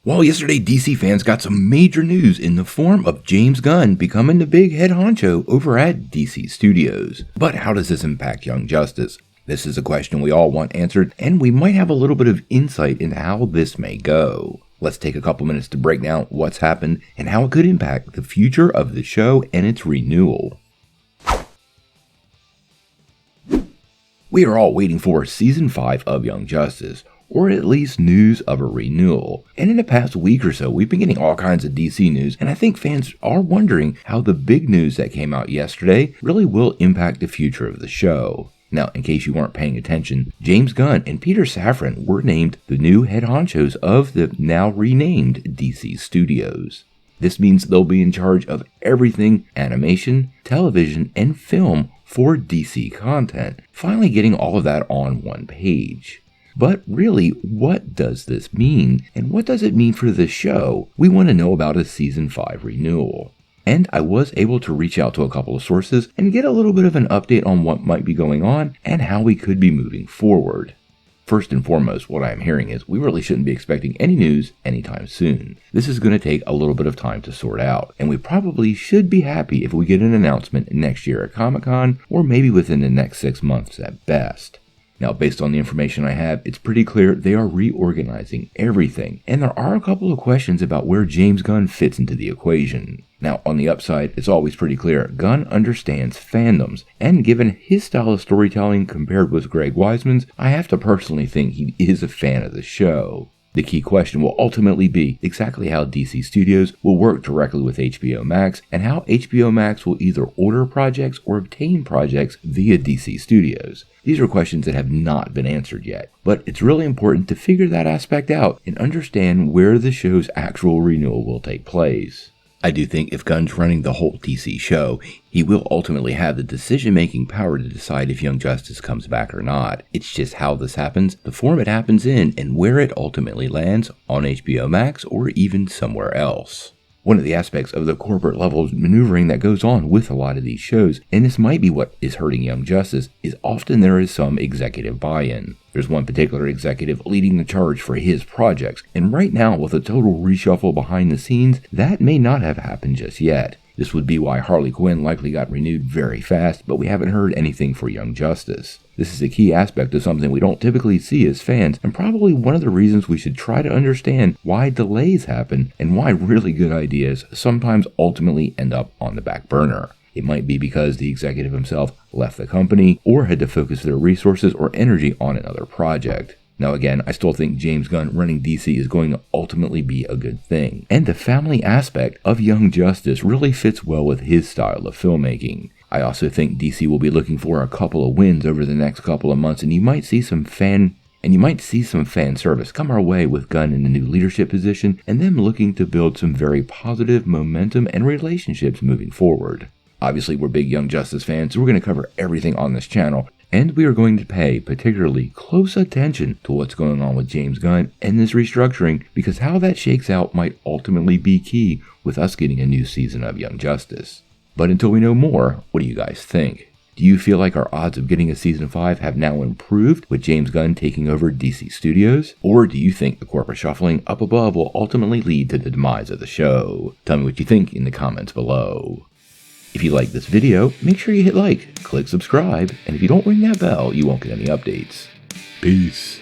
Well, yesterday DC fans got some major news in the form of James Gunn becoming the big head honcho over at DC Studios. But how does this impact Young Justice? This is a question we all want answered, and we might have a little bit of insight into how this may go. Let's take a couple minutes to break down what's happened and how it could impact the future of the show and its renewal. We are all waiting for Season 5 of Young Justice, or at least news of a renewal. And in the past week or so, we've been getting all kinds of DC news, and I think fans are wondering how the big news that came out yesterday really will impact the future of the show. Now, in case you weren't paying attention, James Gunn and Peter Safran were named the new head honchos of the now renamed DC Studios. This means they'll be in charge of everything animation, television, and film for DC content, finally getting all of that on one page. But really, what does this mean? And what does it mean for the show? We want to know about a Season 5 renewal. And I was able to reach out to a couple of sources and get a little bit of an update on what might be going on and how we could be moving forward. First and foremost, what I am hearing is we really shouldn't be expecting any news anytime soon. This is going to take a little bit of time to sort out, and we probably should be happy if we get an announcement next year at Comic-Con or maybe within the next 6 months at best. Now, based on the information I have, it's pretty clear they are reorganizing everything, and there are a couple of questions about where James Gunn fits into the equation. Now, on the upside, it's always pretty clear Gunn understands fandoms, and given his style of storytelling compared with Greg Weisman's, I have to personally think he is a fan of the show. The key question will ultimately be exactly how DC Studios will work directly with HBOMax, and how HBOMax will either order projects or obtain projects via DC Studios. These are questions that have not been answered yet, but it's really important to figure that aspect out and understand where the show's actual renewal will take place. I do think if Gunn's running the whole DC show, he will ultimately have the decision-making power to decide if Young Justice comes back or not. It's just how this happens, the form it happens in, and where it ultimately lands on HBO Max or even somewhere else. One of the aspects of the corporate level maneuvering that goes on with a lot of these shows, and this might be what is hurting Young Justice, is often there is some executive buy-in. There's one particular executive leading the charge for his projects, and right now with a total reshuffle behind the scenes, that may not have happened just yet. This would be why Harley Quinn likely got renewed very fast, but we haven't heard anything for Young Justice. This is a key aspect of something we don't typically see as fans, and probably one of the reasons we should try to understand why delays happen and why really good ideas sometimes ultimately end up on the back burner. It might be because the executive himself left the company or had to focus their resources or energy on another project. Now again, I still think James Gunn running DC is going to ultimately be a good thing. And the family aspect of Young Justice really fits well with his style of filmmaking. I also think DC will be looking for a couple of wins over the next couple of months, and you might see some fan service come our way with Gunn in the new leadership position and them looking to build some very positive momentum and relationships moving forward. Obviously, we're big Young Justice fans, so we're going to cover everything on this channel, and we are going to pay particularly close attention to what's going on with James Gunn and this restructuring, because how that shakes out might ultimately be key with us getting a new season of Young Justice. But until we know more, what do you guys think? Do you feel like our odds of getting a Season 5 have now improved with James Gunn taking over DC Studios? Or do you think the corporate shuffling up above will ultimately lead to the demise of the show? Tell me what you think in the comments below. If you like this video, make sure you hit like, click subscribe, and if you don't ring that bell, you won't get any updates. Peace.